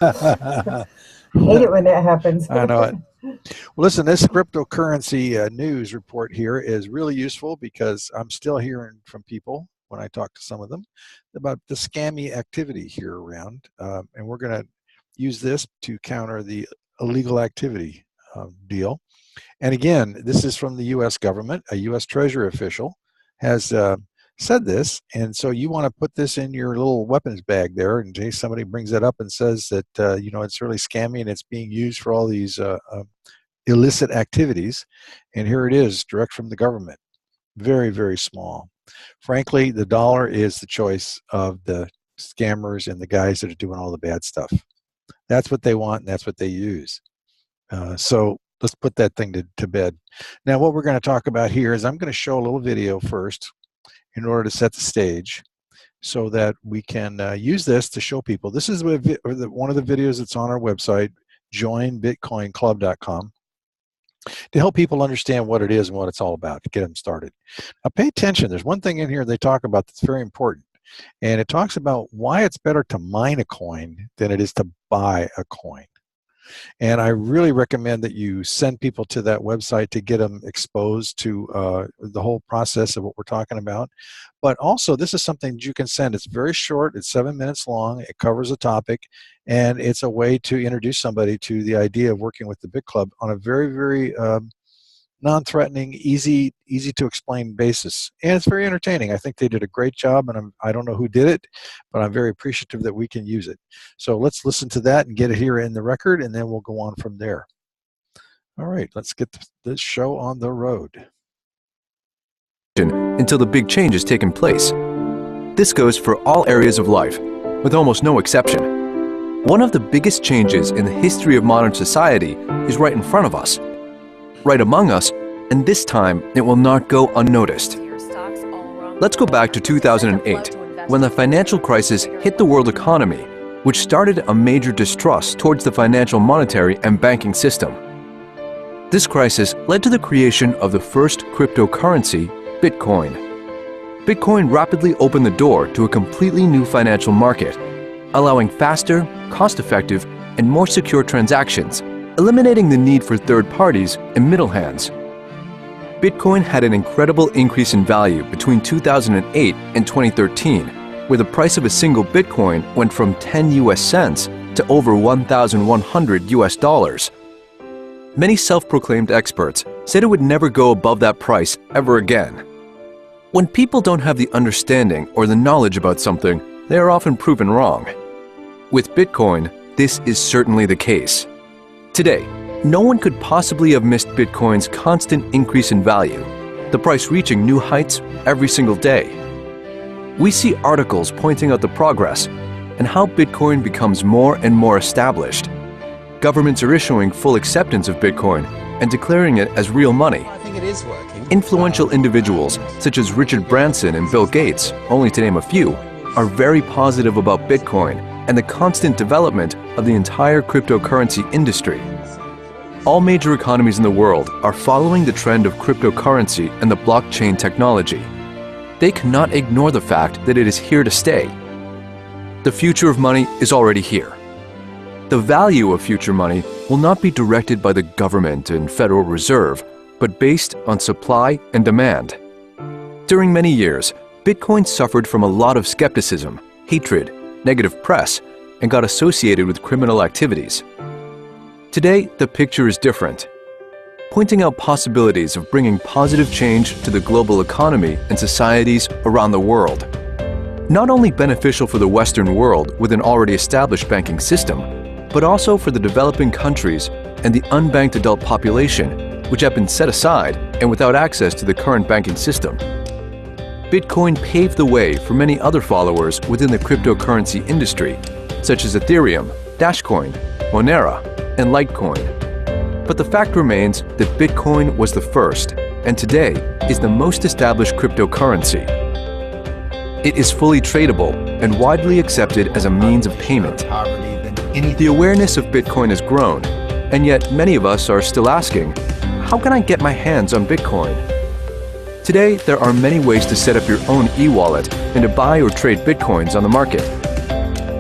Hate it when that happens. I know it. Well, listen, this cryptocurrency news report here is really useful because I'm still hearing from people when I talk to some of them about the scammy activity here around, and we're going to use this to counter the illegal activity deal. And again, this is from the U.S. government. A U.S. Treasury official has said this, and so you want to put this in your little weapons bag there in case somebody brings it up and says that it's really scammy and it's being used for all these illicit activities. And here it is, direct from the government. Very, very small. Frankly, the dollar is the choice of the scammers and the guys that are doing all the bad stuff. That's what they want, and that's what they use. So let's put that thing to bed. Now, what we're going to talk about here is I'm going to show a little video first in order to set the stage so that we can use this to show people. This is one of the videos that's on our website, joinbitcoinclub.com, to help people understand what it is and what it's all about, to get them started. Now, pay attention. There's one thing in here they talk about that's very important, and it talks about why it's better to mine a coin than it is to buy a coin. And I really recommend that you send people to that website to get them exposed to the whole process of what we're talking about. But also, this is something that you can send. It's very short. It's 7 minutes long. It covers a topic. And it's a way to introduce somebody to the idea of working with the Bitclub on a very, very non-threatening, easy to explain basis. And it's very entertaining. I think they did a great job, and I don't know who did it, but I'm very appreciative that we can use it. So let's listen to that and get it here in the record, and then we'll go on from there. All right, let's get this show on the road. Until the big change has taken place. This goes for all areas of life, with almost no exception. One of the biggest changes in the history of modern society is right in front of us, right among us, and this time it will not go unnoticed. Let's go back to 2008, when the financial crisis hit the world economy, which started a major distrust towards the financial, monetary, and banking system. This crisis led to the creation of the first cryptocurrency, Bitcoin. Bitcoin rapidly opened the door to a completely new financial market, allowing faster, cost-effective, and more secure transactions, eliminating the need for third parties and middle hands. Bitcoin had an incredible increase in value between 2008 and 2013, where the price of a single Bitcoin went from 10 US cents to over 1,100 US dollars. Many self-proclaimed experts said it would never go above that price ever again. When people don't have the understanding or the knowledge about something, they are often proven wrong. With Bitcoin, this is certainly the case. Today, no one could possibly have missed Bitcoin's constant increase in value, the price reaching new heights every single day. We see articles pointing out the progress and how Bitcoin becomes more and more established. Governments are issuing full acceptance of Bitcoin and declaring it as real money. I think it is working. Influential individuals such as Richard Branson and Bill Gates, only to name a few, are very positive about Bitcoin and the constant development of the entire cryptocurrency industry. All major economies in the world are following the trend of cryptocurrency and the blockchain technology. They cannot ignore the fact that it is here to stay. The future of money is already here. The value of future money will not be directed by the government and Federal Reserve, but based on supply and demand. During many years, Bitcoin suffered from a lot of skepticism, hatred, negative press, and got associated with criminal activities. Today, the picture is different, pointing out possibilities of bringing positive change to the global economy and societies around the world. Not only beneficial for the Western world with an already established banking system, but also for the developing countries and the unbanked adult population, which have been set aside and without access to the current banking system. Bitcoin paved the way for many other followers within the cryptocurrency industry, such as Ethereum, Dashcoin, Monero, and Litecoin. But the fact remains that Bitcoin was the first, and today is the most established cryptocurrency. It is fully tradable and widely accepted as a means of payment. The awareness of Bitcoin has grown, and yet many of us are still asking, how can I get my hands on Bitcoin? Today, there are many ways to set up your own e-wallet and to buy or trade Bitcoins on the market.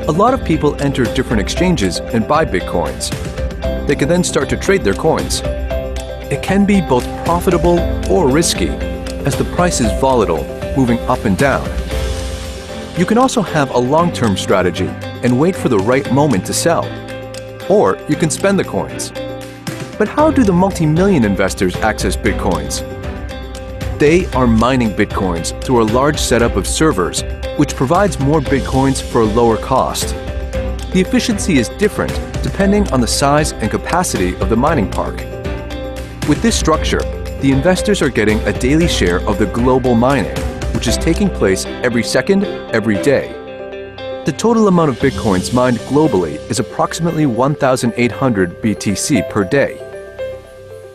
A lot of people enter different exchanges and buy Bitcoins. They can then start to trade their coins. It can be both profitable or risky, as the price is volatile, moving up and down. You can also have a long-term strategy and wait for the right moment to sell. Or you can spend the coins. But how do the multi-million investors access Bitcoins? They are mining Bitcoins through a large setup of servers, which provides more Bitcoins for a lower cost. The efficiency is different depending on the size and capacity of the mining park. With this structure, the investors are getting a daily share of the global mining, which is taking place every second, every day. The total amount of Bitcoins mined globally is approximately 1,800 BTC per day.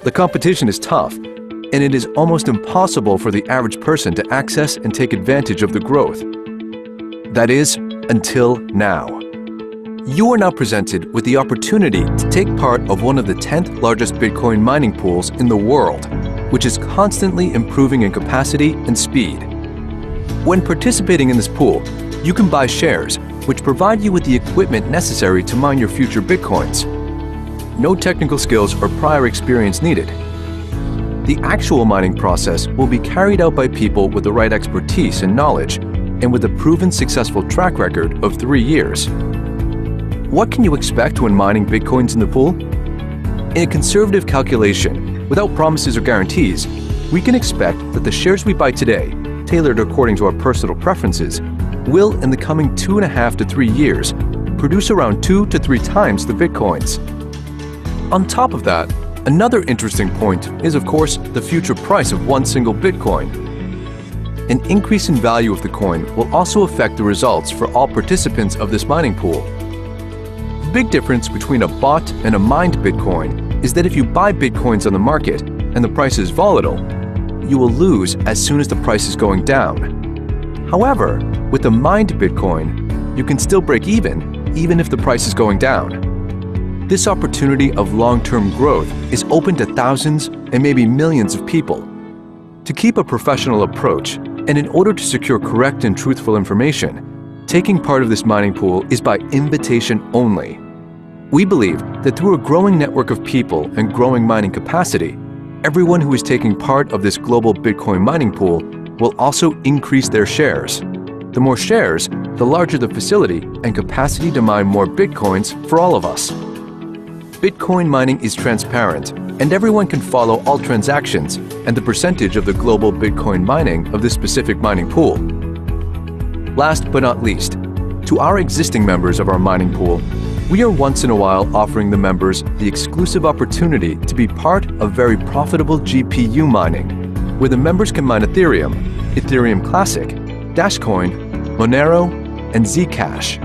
The competition is tough, and it is almost impossible for the average person to access and take advantage of the growth. That is, until now. You are now presented with the opportunity to take part of one of the 10th largest Bitcoin mining pools in the world, which is constantly improving in capacity and speed. When participating in this pool, you can buy shares, which provide you with the equipment necessary to mine your future Bitcoins. No technical skills or prior experience needed. The actual mining process will be carried out by people with the right expertise and knowledge, and with a proven successful track record of 3 years. What can you expect when mining Bitcoins in the pool? In a conservative calculation, without promises or guarantees, we can expect that the shares we buy today, tailored according to our personal preferences, will in the coming 2.5 to 3 years produce around 2 to 3 times the Bitcoins. On top of that, another interesting point is, of course, the future price of one single Bitcoin. An increase in value of the coin will also affect the results for all participants of this mining pool. The big difference between a bought and a mined Bitcoin is that if you buy Bitcoins on the market and the price is volatile, you will lose as soon as the price is going down. However, with a mined Bitcoin, you can still break even if the price is going down. This opportunity of long-term growth is open to thousands and maybe millions of people. To keep a professional approach, and in order to secure correct and truthful information, taking part of this mining pool is by invitation only. We believe that through a growing network of people and growing mining capacity, everyone who is taking part of this global Bitcoin mining pool will also increase their shares. The more shares, the larger the facility and capacity to mine more Bitcoins for all of us. Bitcoin mining is transparent, and everyone can follow all transactions and the percentage of the global Bitcoin mining of this specific mining pool. Last but not least, to our existing members of our mining pool, we are once in a while offering the members the exclusive opportunity to be part of very profitable GPU mining, where the members can mine Ethereum, Ethereum Classic, Dashcoin, Monero, and Zcash.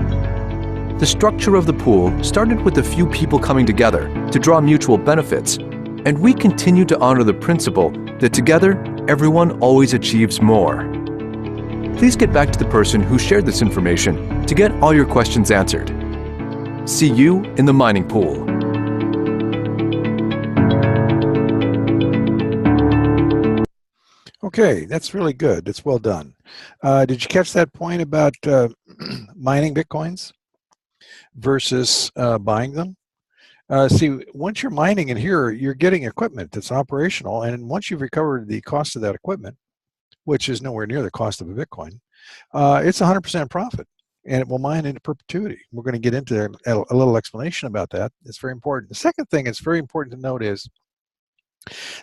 The structure of the pool started with a few people coming together to draw mutual benefits, and we continue to honor the principle that together, everyone always achieves more. Please get back to the person who shared this information to get all your questions answered. See you in the mining pool. Okay, that's really good. It's well done. Did you catch that point about mining Bitcoins versus buying them? See, once you're mining in here, you're getting equipment that's operational, and once you've recovered the cost of that equipment, which is nowhere near the cost of a Bitcoin, it's 100% profit, and it will mine into perpetuity. We're going to get into a little explanation about that. It's very important. The second thing that's very important to note is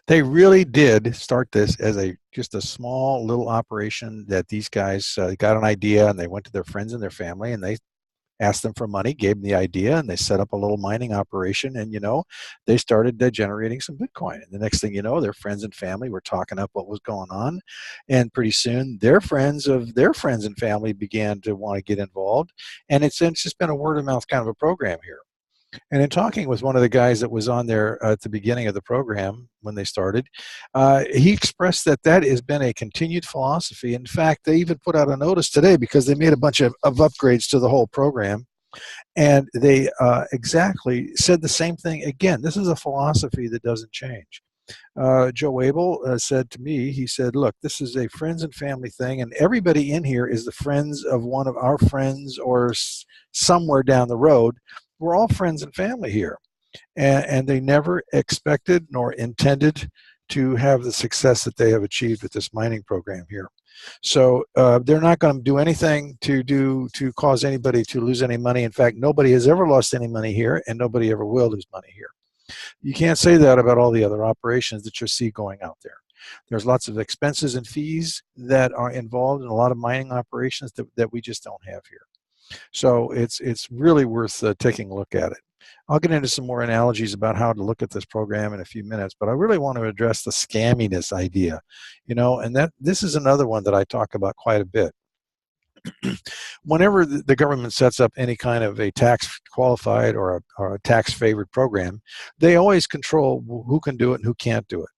they really did start this as just a small little operation that these guys got an idea, and they went to their friends and their family, and they asked them for money, gave them the idea, and they set up a little mining operation, and they started generating some Bitcoin. And the next thing you know, their friends and family were talking up what was going on, and pretty soon their friends of their friends and family began to want to get involved, and it's just been a word-of-mouth kind of a program here. And in talking with one of the guys that was on there at the beginning of the program when they started, he expressed that has been a continued philosophy. In fact, they even put out a notice today because they made a bunch of upgrades to the whole program. And they exactly said the same thing again. This is a philosophy that doesn't change. Joe Abel said to me, he said, look, this is a friends and family thing, and everybody in here is the friends of one of our friends or somewhere down the road. We're all friends and family here. And they never expected nor intended to have the success that they have achieved with this mining program here. So they're not going to do anything to cause anybody to lose any money. In fact, nobody has ever lost any money here, and nobody ever will lose money here. You can't say that about all the other operations that you see going out there. There's lots of expenses and fees that are involved in a lot of mining operations that we just don't have here. So it's really worth taking a look at it. I'll get into some more analogies about how to look at this program in a few minutes, but I really want to address the scamminess idea, and that this is another one that I talk about quite a bit. Whenever the government sets up any kind of a tax qualified or a tax favored program, they always control who can do it and who can't do it.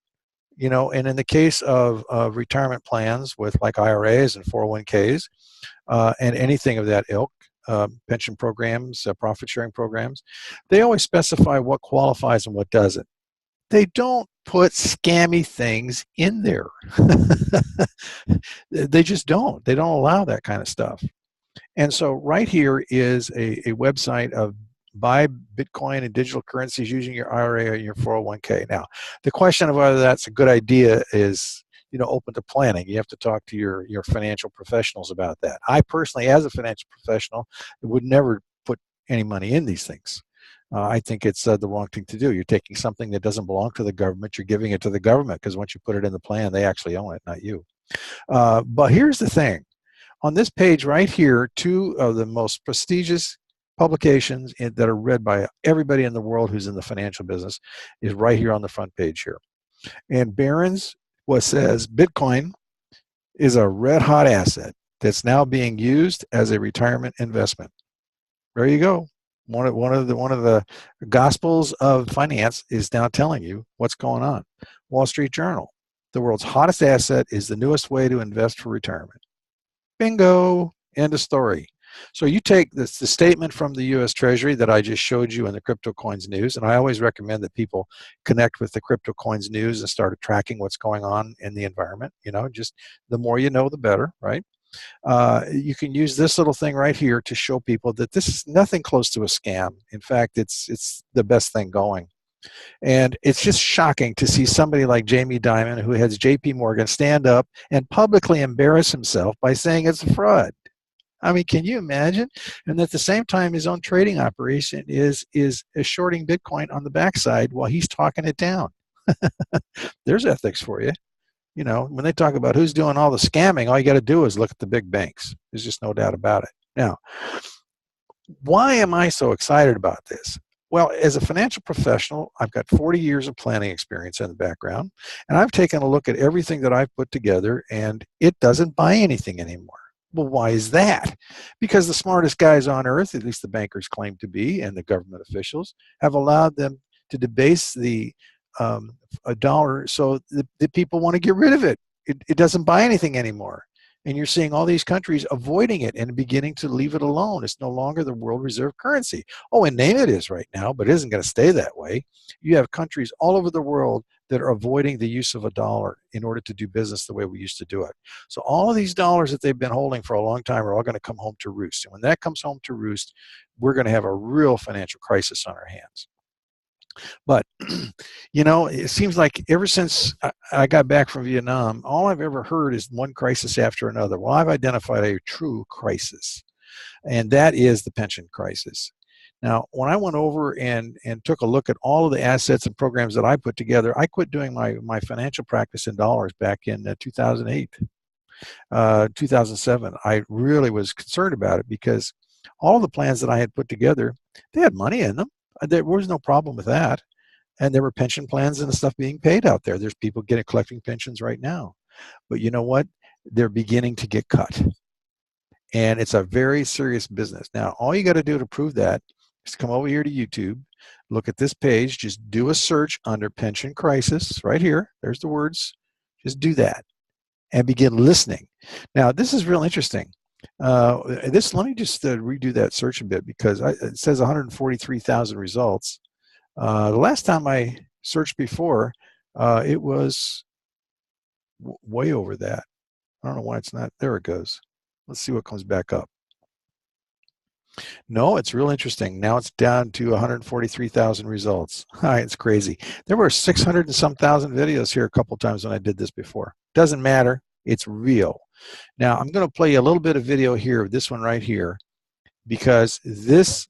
And in the case of retirement plans with like IRAs and 401ks and anything of that ilk, pension programs, profit sharing programs, they always specify what qualifies and what doesn't. They don't put scammy things in there. They just don't. They don't allow that kind of stuff. And so right here is a website of buy Bitcoin and digital currencies using your IRA or your 401k. Now, the question of whether that's a good idea is open to planning. You have to talk to your financial professionals about that. I personally, as a financial professional, would never put any money in these things. I think it's the wrong thing to do. You're taking something that doesn't belong to the government, you're giving it to the government, because once you put it in the plan, they actually own it, not you. But here's the thing. On this page right here, two of the most prestigious publications that are read by everybody in the world who's in the financial business is right here on the front page here. And Barron's says Bitcoin is a red hot asset that's now being used as a retirement investment. There you go. One of the gospels of finance is now telling you what's going on. Wall Street Journal, the world's hottest asset is the newest way to invest for retirement. Bingo, end of story. So you take the statement from the U.S. Treasury that I just showed you in the Crypto Coins News, and I always recommend that people connect with the Crypto Coins News and start tracking what's going on in the environment. Just the more you know, the better, right? You can use this little thing right here to show people that this is nothing close to a scam. In fact, it's the best thing going. And it's just shocking to see somebody like Jamie Dimon, who heads JP Morgan, stand up and publicly embarrass himself by saying it's a fraud. I mean, can you imagine? And at the same time, his own trading operation is shorting Bitcoin on the backside while he's talking it down. There's ethics for you. When they talk about who's doing all the scamming, all you got to do is look at the big banks. There's just no doubt about it. Now, why am I so excited about this? Well, as a financial professional, I've got 40 years of planning experience in the background, and I've taken a look at everything that I've put together, and it doesn't buy anything anymore. Well, why is that? Because the smartest guys on earth, at least the bankers claim to be, and the government officials, have allowed them to debase a dollar so the people want to get rid of it. It doesn't buy anything anymore. And you're seeing all these countries avoiding it and beginning to leave it alone. It's no longer the world reserve currency. Oh, in name it is right now, but it isn't going to stay that way. You have countries all over the world that are avoiding the use of a dollar in order to do business the way we used to do it. So all of these dollars that they've been holding for a long time are all going to come home to roost. And when that comes home to roost, we're going to have a real financial crisis on our hands. But, it seems like ever since I got back from Vietnam, all I've ever heard is one crisis after another. Well, I've identified a true crisis, and that is the pension crisis. Now, when I went over and took a look at all of the assets and programs that I put together, I quit doing my financial practice in dollars back in 2008, 2007. I really was concerned about it because all of the plans that I had put together, they had money in them. There was no problem with that. And there were pension plans and stuff being paid out there. There's people collecting pensions right now. But you know what? They're beginning to get cut. And it's a very serious business. Now, all you got to do to prove that is come over here to YouTube, look at this page, just do a search under pension crisis right here. There's the words. Just do that and begin listening. Now, this is real interesting. Let me just redo that search a bit because it says 143,000 results. The last time I searched before, it was way over that. I don't know why it's not. There it goes. Let's see what comes back up. No, it's real interesting. Now it's down to 143,000 results. It's crazy. There were 600 and some thousand videos here a couple times when I did this before. Doesn't matter. It's real. Now I'm going to play you a little bit of video here, this one right here, because this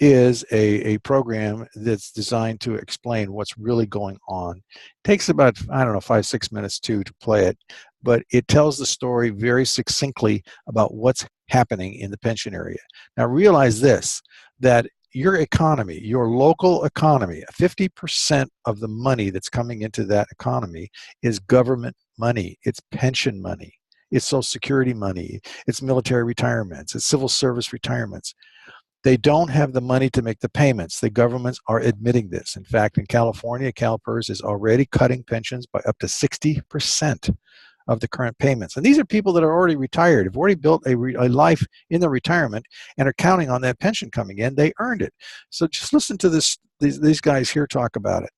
is a program that's designed to explain what's really going on. It takes about, I don't know, 5-6 minutes to play it, but it tells the story very succinctly about what's happening in the pension area. Now realize this, that your economy, your local economy, 50% of the money that's coming into that economy is government money. It's pension money. It's Social Security money. It's military retirements. It's civil service retirements. They don't have the money to make the payments. The governments are admitting this. In fact, in California, CalPERS is already cutting pensions by up to 60% of the current payments. And these are people that are already retired, have already built a life in their retirement and are counting on that pension coming in. They earned it. So just listen to this. These guys here talk about it.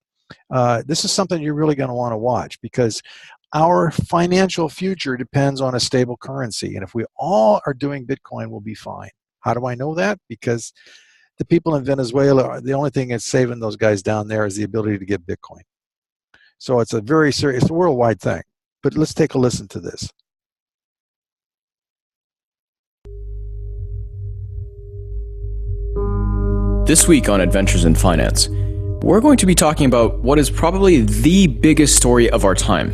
This is something you're really going to want to watch, because our financial future depends on a stable currency. And if we all are doing Bitcoin, we'll be fine. How do I know that? Because the people in Venezuela, the only thing that's saving those guys down there is the ability to get Bitcoin. So it's a very serious, it's a worldwide thing. But let's take a listen to this. This week on Adventures in Finance, we're going to be talking about what is probably the biggest story of our time.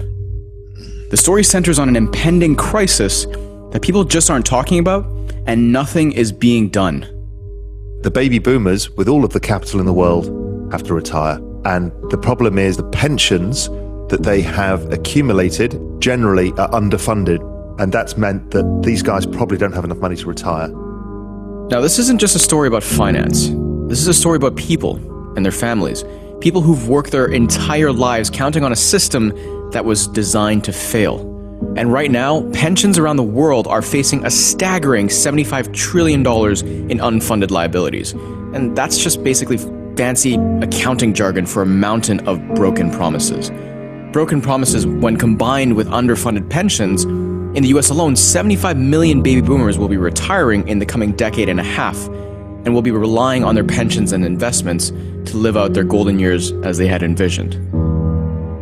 The story centers on an impending crisis that people just aren't talking about, and nothing is being done. The baby boomers, with all of the capital in the world, have to retire. And the problem is the pensions that they have accumulated generally are underfunded. And that's meant that these guys probably don't have enough money to retire. Now, this isn't just a story about finance. This is a story about people and their families. People who've worked their entire lives counting on a system that was designed to fail. And right now, pensions around the world are facing a staggering $75 trillion in unfunded liabilities. And that's just basically fancy accounting jargon for a mountain of broken promises. Broken promises, when combined with underfunded pensions, in the US alone, 75 million baby boomers will be retiring in the coming decade and a half, and will be relying on their pensions and investments to live out their golden years as they had envisioned.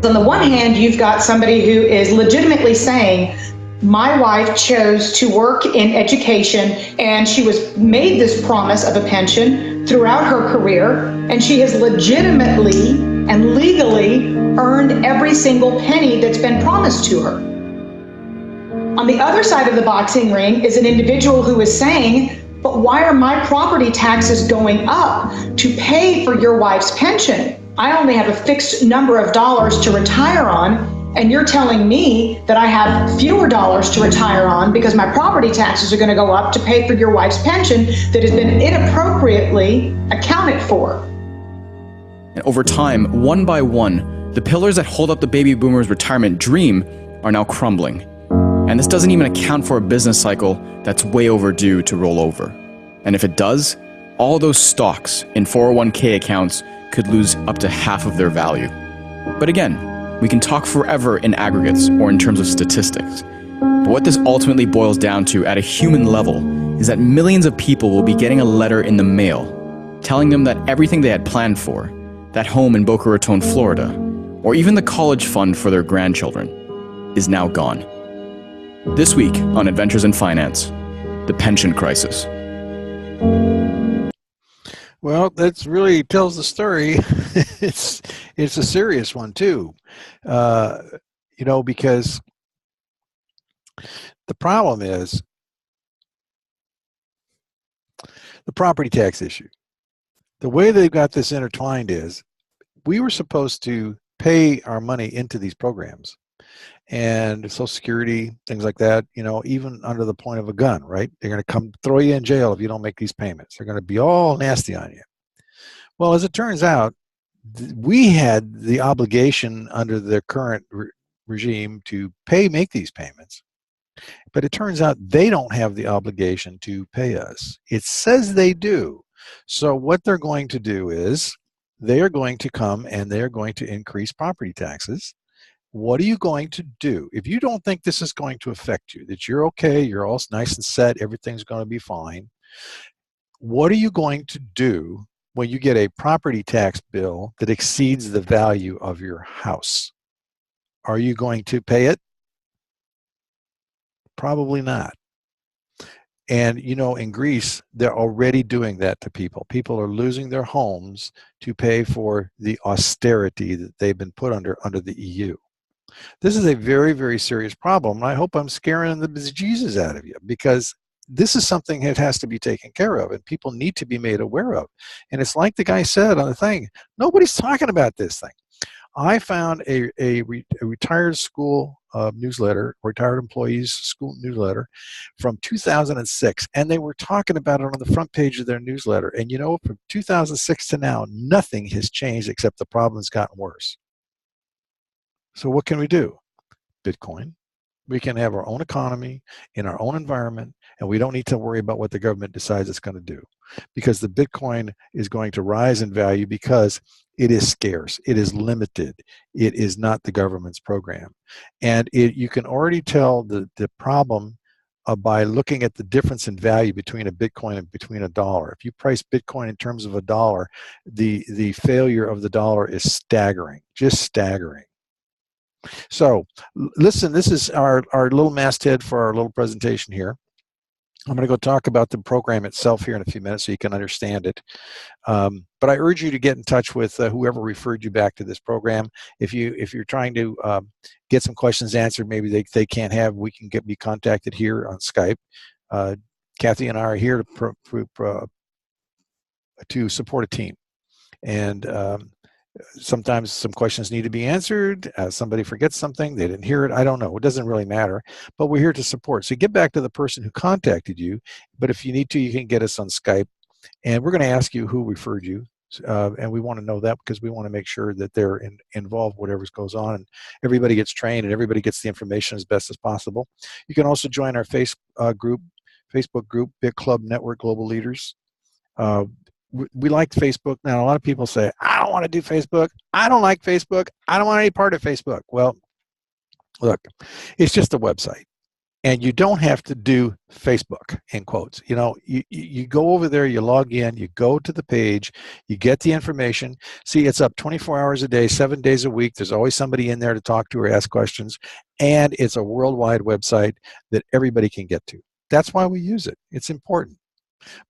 On the one hand, you've got somebody who is legitimately saying, my wife chose to work in education and she was made this promise of a pension throughout her career, and she has legitimately and legally earned every single penny that's been promised to her. On the other side of the boxing ring is an individual who is saying, but why are my property taxes going up to pay for your wife's pension? I only have a fixed number of dollars to retire on, and you're telling me that I have fewer dollars to retire on because my property taxes are going to go up to pay for your wife's pension that has been inappropriately accounted for. And over time, one by one, the pillars that hold up the baby boomers' retirement dream are now crumbling. And this doesn't even account for a business cycle that's way overdue to roll over. And if it does, all those stocks in 401k accounts could lose up to half of their value. But again, we can talk forever in aggregates or in terms of statistics. But what this ultimately boils down to at a human level is that millions of people will be getting a letter in the mail telling them that everything they had planned for, that home in Boca Raton, Florida, or even the college fund for their grandchildren, is now gone. This week on Adventures in Finance, the pension crisis. Well, that really tells the story. It's a serious one too, because the problem is the property tax issue. The way they've got this intertwined is we were supposed to pay our money into these programs and Social Security, things like that, even under the point of a gun, right? They're going to come throw you in jail if you don't make these payments. They're going to be all nasty on you. Well, as it turns out, we had the obligation under the current regime to make these payments. But it turns out they don't have the obligation to pay us. It says they do. So what they're going to do is they are going to come and they are going to increase property taxes. What are you going to do? If you don't think this is going to affect you, that you're okay, you're all nice and set, everything's going to be fine, what are you going to do when you get a property tax bill that exceeds the value of your house? Are you going to pay it? Probably not. And you know, in Greece, they're already doing that to people. People are losing their homes to pay for the austerity that they've been put under the EU. This is a very, very serious problem. And I hope I'm scaring the bejesus out of you, because this is something that has to be taken care of and people need to be made aware of. And it's like the guy said on the thing, nobody's talking about this thing. I found a retired school newsletter, retired employees school newsletter from 2006, and they were talking about it on the front page of their newsletter. And you know, from 2006 to now, nothing has changed except the problem's gotten worse. So what can we do? Bitcoin. We can have our own economy in our own environment, and we don't need to worry about what the government decides it's going to do, because the Bitcoin is going to rise in value because it is scarce, it is limited, it is not the government's program. And you can already tell the problem by looking at the difference in value between a Bitcoin and between a dollar. If you price Bitcoin in terms of a dollar, the failure of the dollar is staggering, just staggering. So listen, this is our little masthead for our little presentation here. I'm going to go talk about the program itself here in a few minutes so you can understand it. But I urge you to get in touch with whoever referred you back to this program. If you're trying to get some questions answered, maybe they can't have, we can be contacted here on Skype. Kathy and I are here to support a team. And sometimes some questions need to be answered. Somebody forgets something, they didn't hear it, I don't know, it doesn't really matter, but we're here to support. So get back to the person who contacted you, but if you need to, you can get us on Skype, and we're going to ask you who referred you, and we want to know that because we want to make sure that they're involved whatever goes on, and everybody gets trained and everybody gets the information as best as possible. You can also join our Facebook group, Bitclub Network Global Leaders. We like Facebook. Now, a lot of people say, I don't want to do Facebook. I don't like Facebook. I don't want any part of Facebook. Well, look, it's just a website. And you don't have to do Facebook, in quotes. You know, you go over there, you log in, you go to the page, you get the information. See, it's up 24 hours a day, 7 days a week. There's always somebody in there to talk to or ask questions. And it's a worldwide website that everybody can get to. That's why we use it. It's important.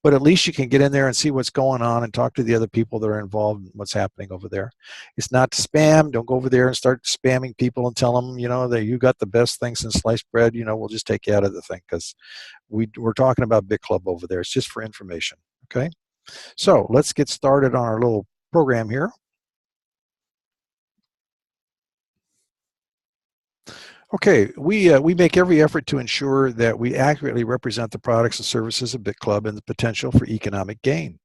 But at least you can get in there and see what's going on and talk to the other people that are involved in what's happening over there. It's not spam. Don't go over there and start spamming people and tell them, you know, that you got the best thing since sliced bread. You know, we'll just take you out of the thing, because we're talking about Bitclub over there. It's just for information. Okay. So let's get started on our little program here. Okay, we make every effort to ensure that we accurately represent the products and services of Bitclub and the potential for economic gain.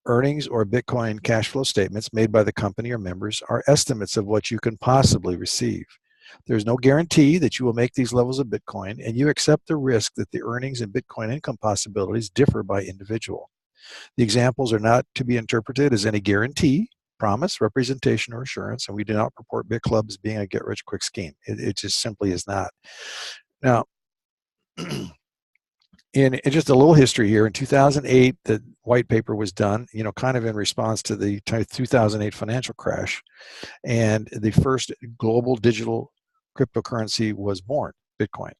Earnings or Bitcoin cash flow statements made by the company or members are estimates of what you can possibly receive. There's no guarantee that you will make these levels of Bitcoin, and you accept the risk that the earnings and Bitcoin income possibilities differ by individual. The examples are not to be interpreted as any guarantee, promise, representation, or assurance, and we do not purport Bitclub as being a get-rich-quick scheme. It just simply is not. Now, in just a little history here, in 2008, the white paper was done, you know, kind of in response to the 2008 financial crash, and the first global digital cryptocurrency was born, Bitcoin.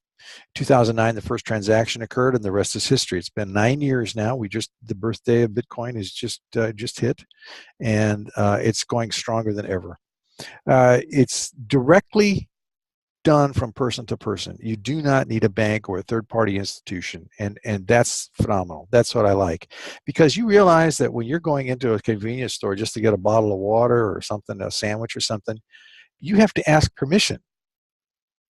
2009, the first transaction occurred, and the rest is history. It's been 9 years now. The birthday of Bitcoin is just hit, and it's going stronger than ever. It's directly done from person to person. You do not need a bank or a third-party institution, and that's phenomenal. That's what I like, because you realize that when you're going into a convenience store just to get a bottle of water or something, a sandwich or something, you have to ask permission.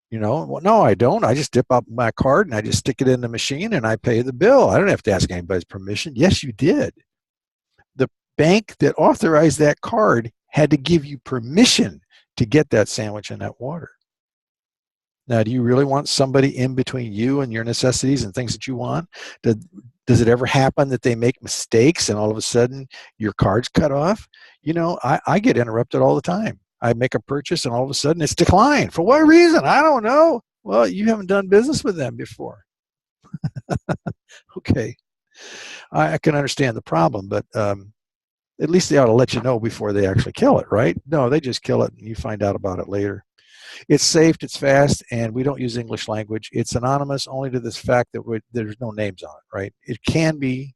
You know, well, no, I don't. I just dip up my card and I just stick it in the machine and I pay the bill. I don't have to ask anybody's permission. Yes, you did. The bank that authorized that card had to give you permission to get that sandwich and that water. Now, do you really want somebody in between you and your necessities and things that you want to Does it ever happen that they make mistakes and all of a sudden your card's cut off? You know, I get interrupted all the time. I make a purchase and all of a sudden it's declined. For what reason? I don't know. Well, you haven't done business with them before. Okay. I can understand the problem, but at least they ought to let you know before they actually kill it, right? No, they just kill it and you find out about it later. It's safe, it's fast, and we don't use English language. It's anonymous only to this fact that there's no names on it, right? It can be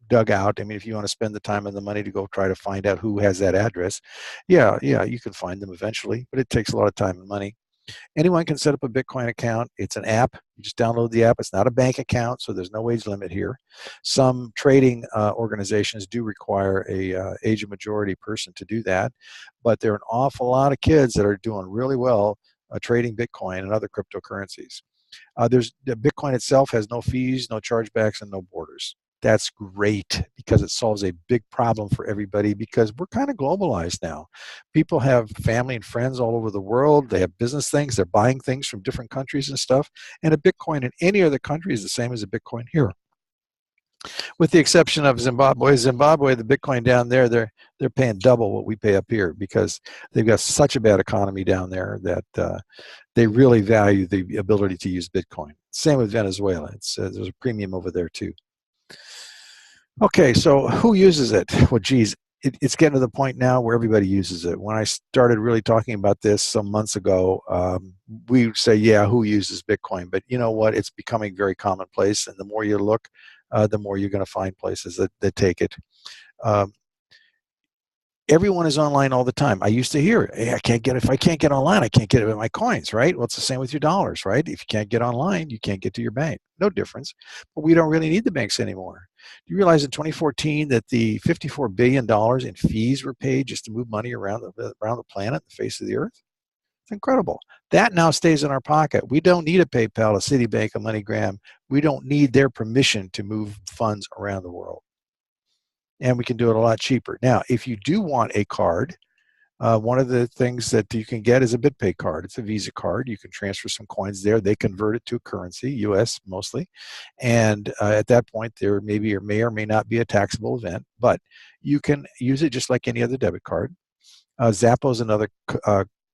dug out. I mean, if you want to spend the time and the money to go try to find out who has that address, yeah, you can find them eventually, but it takes a lot of time and money. Anyone can set up a Bitcoin account. It's an app. You just download the app. It's not a bank account, so there's no age limit here. Some trading organizations do require a age of majority person to do that, but there are an awful lot of kids that are doing really well trading Bitcoin and other cryptocurrencies. The Bitcoin itself has no fees, no chargebacks, and no borders. That's great because it solves a big problem for everybody because we're kind of globalized now. People have family and friends all over the world. They have business things. They're buying things from different countries and stuff. And a Bitcoin in any other country is the same as a Bitcoin here. With the exception of Zimbabwe. Zimbabwe, the Bitcoin down there, they're paying double what we pay up here because they've got such a bad economy down there that they really value the ability to use Bitcoin. Same with Venezuela. There's a premium over there too. Okay, so who uses it? Well, geez, it's getting to the point now where everybody uses it. When I started really talking about this some months ago, we would say, yeah, who uses Bitcoin? But you know what? It's becoming very commonplace, and the more you look, the more you're going to find places that take it. Everyone is online all the time. I used to hear, hey, if I can't get online, I can't get it with my coins, right? Well, it's the same with your dollars, right? If you can't get online, you can't get to your bank. No difference. But we don't really need the banks anymore. Do you realize in 2014 that the $54 billion in fees were paid just to move money around the planet, the face of the earth? It's incredible. That now stays in our pocket. We don't need a PayPal, a Citibank, a MoneyGram. We don't need their permission to move funds around the world. And we can do it a lot cheaper. Now, if you do want a card, one of the things that you can get is a BitPay card. It's a Visa card. You can transfer some coins there. They convert it to currency, US mostly. And at that point, there may or may not be a taxable event, but you can use it just like any other debit card. Zappo is another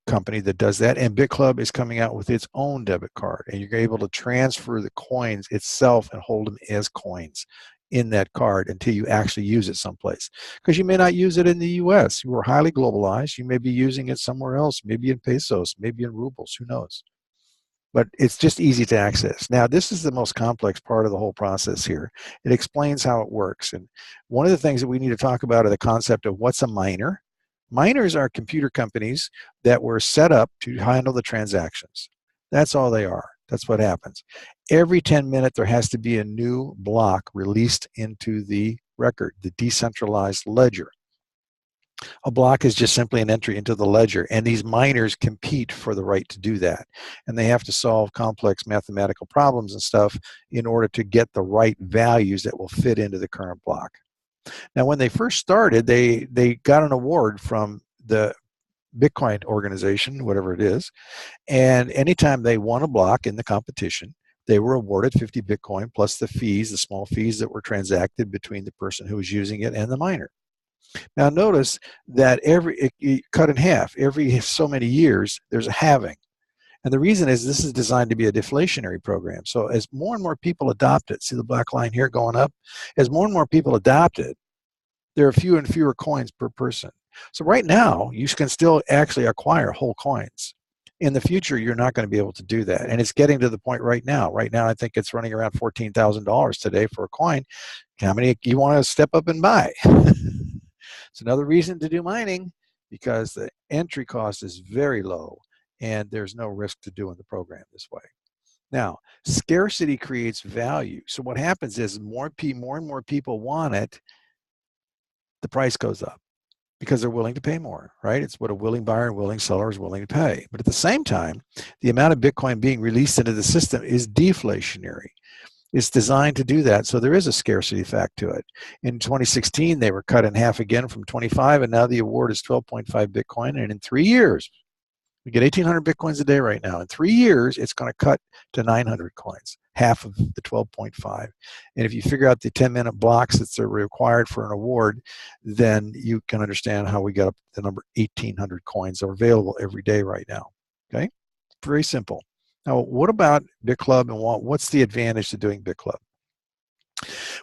company that does that, and Bitclub is coming out with its own debit card, and you're able to transfer the coins itself and hold them as coins in that card until you actually use it someplace. Because you may not use it in the US. You are highly globalized. You may be using it somewhere else, maybe in pesos, maybe in rubles, who knows. But it's just easy to access. Now, this is the most complex part of the whole process here. It explains how it works. And one of the things that we need to talk about are the concept of what's a miner. Miners are computer companies that were set up to handle the transactions. That's all they are. That's what happens. Every 10 minutes, there has to be a new block released into the record, the decentralized ledger. A block is just simply an entry into the ledger, and these miners compete for the right to do that. And they have to solve complex mathematical problems and stuff in order to get the right values that will fit into the current block. Now, when they first started, they got an award from the Bitcoin organization, whatever it is, and anytime they won a block in the competition, they were awarded 50 Bitcoin plus the fees, the small fees that were transacted between the person who was using it and the miner. Now notice that it cut in half. Every so many years, there's a halving. And the reason is this is designed to be a deflationary program. So as more and more people adopt it, see the black line here going up? As more and more people adopt it, there are fewer and fewer coins per person. So right now, you can still actually acquire whole coins. In the future, you're not going to be able to do that. And it's getting to the point right now. Right now, I think it's running around $14,000 today for a coin. How many you want to step up and buy? It's another reason to do mining because the entry cost is very low and there's no risk to doing the program this way. Now, scarcity creates value. So what happens is more and more people want it, the price goes up because they're willing to pay more, right? It's what a willing buyer and willing seller is willing to pay. But at the same time, the amount of Bitcoin being released into the system is deflationary. It's designed to do that, so there is a scarcity fact to it. In 2016, they were cut in half again from 25, and now the award is 12.5 Bitcoin, and in 3 years, we get 1,800 Bitcoins a day right now. In 3 years, it's going to cut to 900 coins. half of the 12.5. And if you figure out the 10-minute blocks that's required for an award, then you can understand how we got up the number 1,800 coins are available every day right now. Okay, very simple. Now, what about Bitclub, and what's the advantage to doing Bitclub?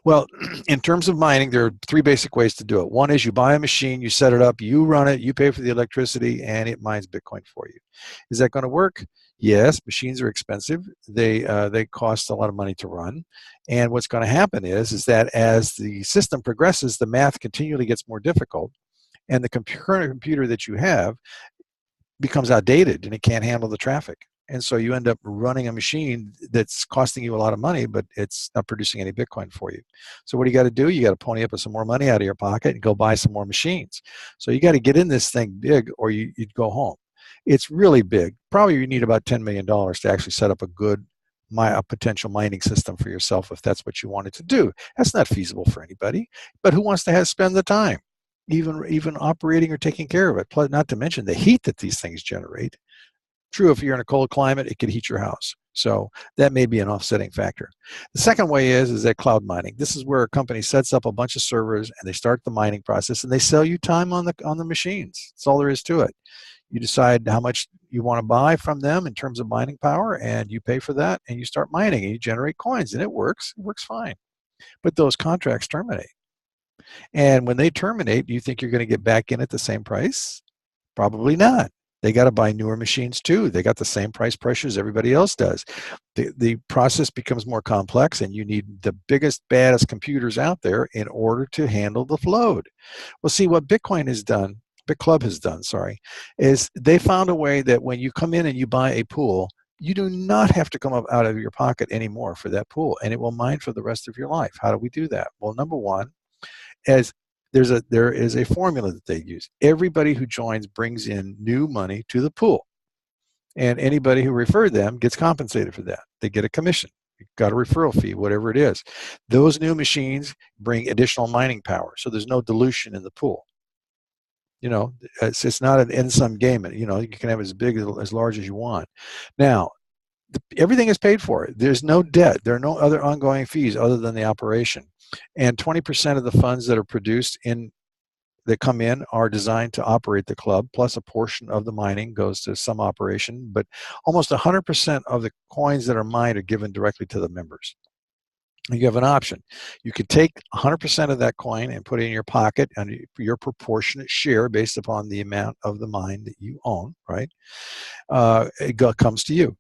Well, in terms of mining, there are three basic ways to do it. One is you buy a machine, you set it up, you run it, you pay for the electricity, and it mines Bitcoin for you. Is that going to work? Yes, machines are expensive. They cost a lot of money to run. And what's going to happen is that as the system progresses, the math continually gets more difficult, and the current computer that you have becomes outdated, and it can't handle the traffic. And so you end up running a machine that's costing you a lot of money, but it's not producing any Bitcoin for you. So what do? You got to pony up with some more money out of your pocket and go buy some more machines. So you got to get in this thing big, or you'd go home. It's really big. Probably you need about $10 million to actually set up a potential mining system for yourself if that's what you wanted to do. That's not feasible for anybody. But who wants to spend the time, even operating or taking care of it? Plus, not to mention the heat that these things generate. True, if you're in a cold climate, it could heat your house. So that may be an offsetting factor. The second way is that cloud mining. This is where a company sets up a bunch of servers and they start the mining process, and they sell you time on the machines. That's all there is to it. You decide how much you want to buy from them in terms of mining power, and you pay for that, and you start mining, and you generate coins, and it works. It works fine. But those contracts terminate. And when they terminate, do you think you're going to get back in at the same price? Probably not. They got to buy newer machines too. They got the same price pressures everybody else does. The process becomes more complex, and you need the biggest, baddest computers out there in order to handle the load. Well, see, what Bitclub has done, is they found a way that when you come in and you buy a pool, you do not have to come up out of your pocket anymore for that pool, and it will mine for the rest of your life. How do we do that? Well, number one, there is a formula that they use. Everybody who joins brings in new money to the pool, and anybody who referred them gets compensated for that. They get a commission. You've got a referral fee, whatever it is. Those new machines bring additional mining power, so there's no dilution in the pool. You know, it's not an end-sum game. You know, you can have as big as large as you want. Now, everything is paid for. There's no debt. There are no other ongoing fees other than the operation. And 20% of the funds that are produced that come in are designed to operate the club, plus a portion of the mining goes to some operation, but almost 100% of the coins that are mined are given directly to the members. You have an option. You could take 100% of that coin and put it in your pocket, and your proportionate share based upon the amount of the mine that you own, right? It comes to you.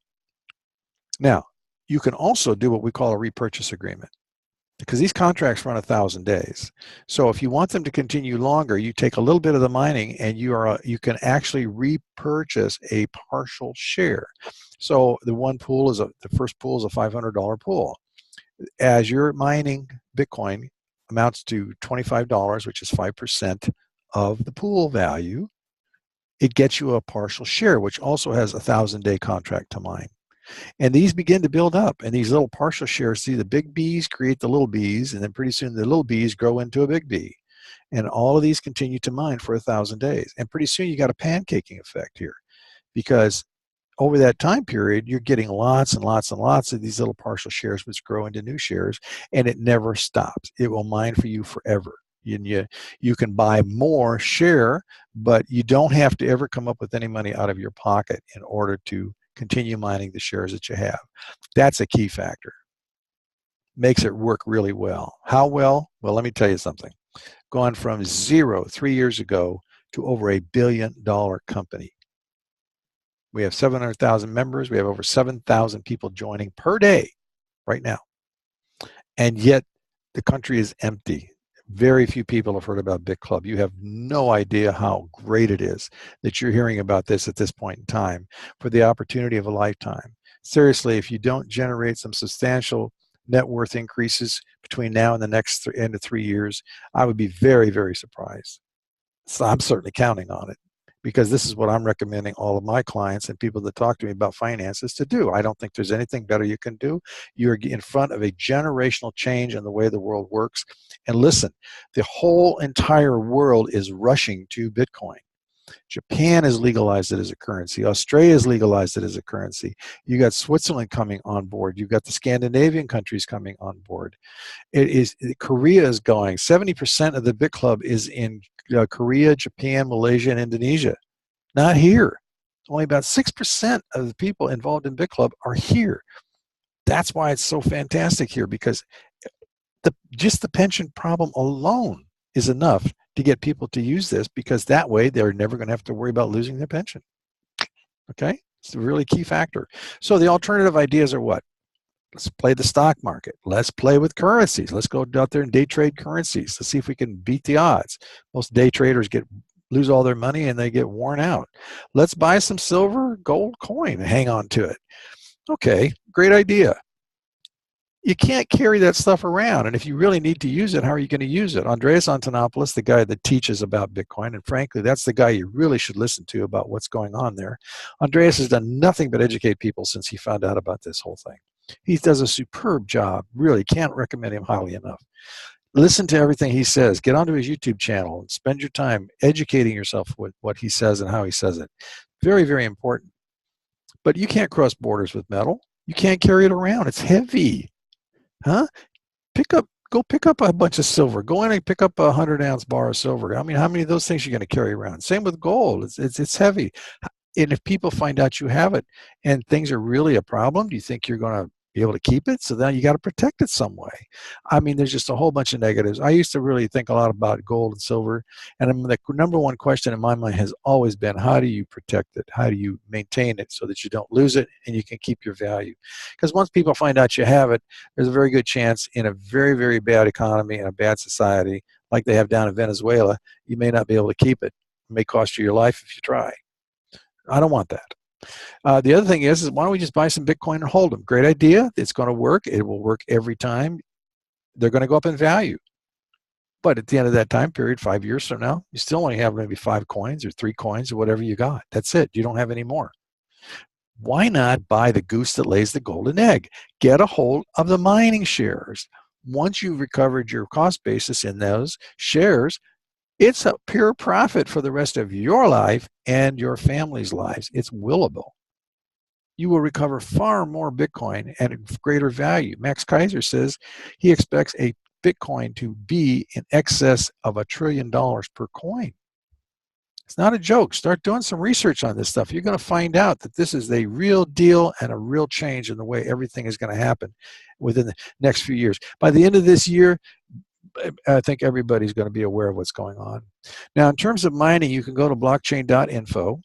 Now, you can also do what we call a repurchase agreement, because these contracts run 1,000 days. So if you want them to continue longer, you take a little bit of the mining and you can actually repurchase a partial share. So the first pool is a $500 pool. As you're mining Bitcoin amounts to $25, which is 5% of the pool value, it gets you a partial share, which also has a 1,000-day contract to mine. And these begin to build up, and these little partial shares, see, the big B's create the little B's, and then pretty soon the little B's grow into a big B. And all of these continue to mine for 1,000 days. And pretty soon you got a pancaking effect here, because over that time period, you're getting lots and lots and lots of these little partial shares, which grow into new shares, and it never stops. It will mine for you forever. You can buy more share, but you don't have to ever come up with any money out of your pocket in order to continue mining the shares that you have. That's a key factor. Makes it work really well. How well? Well, let me tell you something. Gone from 0 3 years ago to over $1 billion company. We have 700,000 members. We have over 7,000 people joining per day right now. And yet the country is empty. Very few people have heard about Bitclub. You have no idea how great it is that you're hearing about this at this point in time, for the opportunity of a lifetime. Seriously, if you don't generate some substantial net worth increases between now and the next end of 3 years, I would be very, very surprised. So I'm certainly counting on it, because this is what I'm recommending all of my clients and people that talk to me about finances to do. I don't think there's anything better you can do. You're in front of a generational change in the way the world works. And listen, the whole entire world is rushing to Bitcoin. Japan has legalized it as a currency. Australia has legalized it as a currency. You got Switzerland coming on board. You've got the Scandinavian countries coming on board. Korea is going. 70% of the Bitclub is in Korea, Japan, Malaysia, and Indonesia. Not here. Only about 6% of the people involved in Bitclub are here. That's why it's so fantastic here, because just the pension problem alone is enough to get people to use this, because that way they're never going to have to worry about losing their pension. Okay? It's a really key factor. So the alternative ideas are what? Let's play the stock market. Let's play with currencies. Let's go out there and day trade currencies. Let's see if we can beat the odds. Most day traders lose all their money and they get worn out. Let's buy some silver, gold coin and hang on to it. Okay, great idea. You can't carry that stuff around, and if you really need to use it, how are you going to use it? Andreas Antonopoulos, the guy that teaches about Bitcoin, and frankly, that's the guy you really should listen to about what's going on there. Andreas has done nothing but educate people since he found out about this whole thing. He does a superb job. Really can't recommend him highly enough. Listen to everything he says. Get onto his YouTube channel and spend your time educating yourself with what he says and how he says it. Very, very important. But you can't cross borders with metal. You can't carry it around. It's heavy. Huh? Go pick up a bunch of silver. Go in and pick up a 100-ounce bar of silver. I mean, how many of those things are you going to carry around? Same with gold. It's heavy. And if people find out you have it and things are really a problem, do you think you're going to be able to keep it? So then you got to protect it some way. I mean, there's just a whole bunch of negatives. I used to really think a lot about gold and silver, and the number one question in my mind has always been, how do you protect it? How do you maintain it so that you don't lose it and you can keep your value? Because once people find out you have it, there's a very good chance in a very, very bad economy and a bad society like they have down in Venezuela, you may not be able to keep it. It may cost you your life if you try. I don't want that. The other thing is why don't we just buy some Bitcoin and hold them? Great idea. It's going to work. It will work every time. They're going to go up in value. But at the end of that time period, 5 years from now, you still only have maybe 5 coins or 3 coins or whatever you got. That's it. You don't have any more. Why not buy the goose that lays the golden egg? Get a hold of the mining shares. Once you've recovered your cost basis in those shares, it's a pure profit for the rest of your life and your family's lives. It's willable. You will recover far more Bitcoin at greater value. Max Kaiser says he expects a Bitcoin to be in excess of $1 trillion per coin. It's not a joke. Start doing some research on this stuff. You're going to find out that this is a real deal and a real change in the way everything is going to happen within the next few years. By the end of this year, I think everybody's going to be aware of what's going on. Now, in terms of mining, you can go to blockchain.info.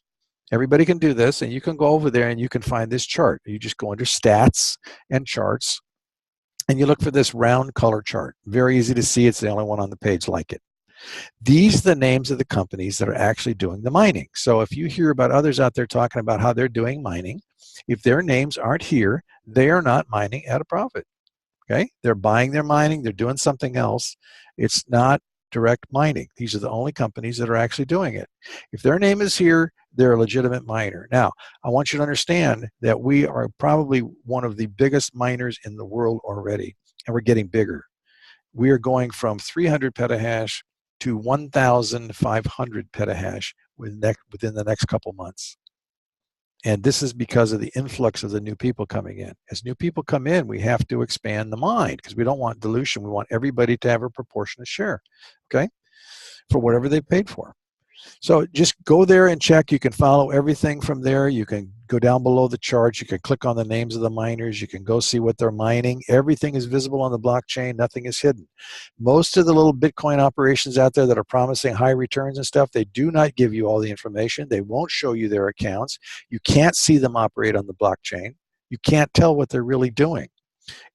Everybody can do this, and you can go over there and you can find this chart. You just go under stats and charts, and you look for this round color chart. Very easy to see. It's the only one on the page like it. These are the names of the companies that are actually doing the mining. So if you hear about others out there talking about how they're doing mining, if their names aren't here, they are not mining at a profit. Okay, they're buying their mining, they're doing something else. It's not direct mining. These are the only companies that are actually doing it. If their name is here, they're a legitimate miner. Now, I want you to understand that we are probably one of the biggest miners in the world already, and we're getting bigger. We are going from 300 petahash to 1,500 petahash within the next couple months. And this is because of the influx of the new people coming in. As new people come in, we have to expand the mine because we don't want dilution. We want everybody to have a proportionate share, okay, for whatever they paid for. So just go there and check. You can follow everything from there. You can go down below the charts. You can click on the names of the miners. You can go see what they're mining. Everything is visible on the blockchain. Nothing is hidden. Most of the little Bitcoin operations out there that are promising high returns and stuff, they do not give you all the information. They won't show you their accounts. You can't see them operate on the blockchain. You can't tell what they're really doing.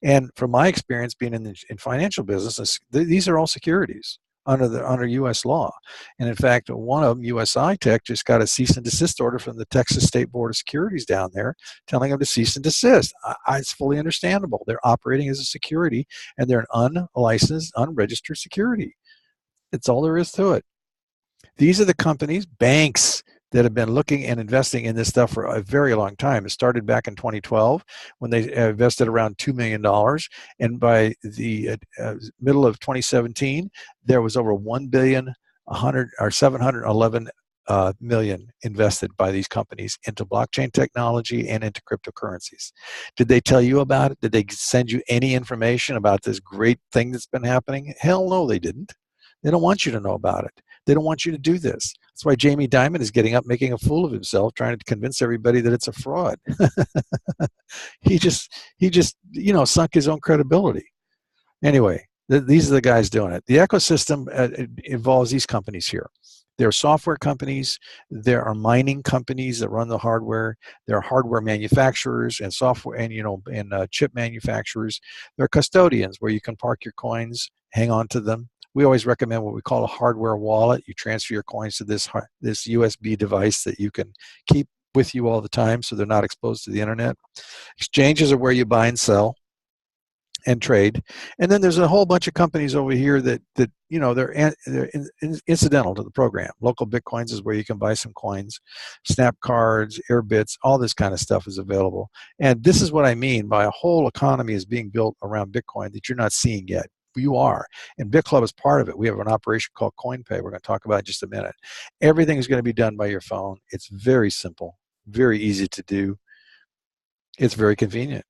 And from my experience being in financial business, these are all securities under U.S. law. And in fact, one of them, USI Tech, just got a cease and desist order from the Texas State Board of Securities down there telling them to cease and desist. It's fully understandable. They're operating as a security, and they're an unlicensed, unregistered security. That's all there is to it. These are the companies, banks, that have been looking and investing in this stuff for a very long time. It started back in 2012 when they invested around $2 million. And by the middle of 2017, there was over 711 million invested by these companies into blockchain technology and into cryptocurrencies. Did they tell you about it? Did they send you any information about this great thing that's been happening? Hell no, they didn't. They don't want you to know about it. They don't want you to do this. That's why Jamie Dimon is getting up, making a fool of himself, trying to convince everybody that it's a fraud. he just, sunk his own credibility. Anyway, these are the guys doing it. The ecosystem involves these companies here. There are software companies, there are mining companies that run the hardware, there are hardware manufacturers and software and chip manufacturers. There are custodians where you can park your coins, hang on to them. We always recommend what we call a hardware wallet. You transfer your coins to this USB device that you can keep with you all the time so they're not exposed to the internet. Exchanges are where you buy and sell and trade. And then there's a whole bunch of companies over here that they're incidental to the program. Local Bitcoins is where you can buy some coins, snap cards, airbits, all this kind of stuff is available. And this is what I mean by a whole economy is being built around Bitcoin that you're not seeing yet. You are. And Bitclub is part of it. We have an operation called CoinPay we're going to talk about in just a minute. Everything is going to be done by your phone. It's very simple, very easy to do. It's very convenient.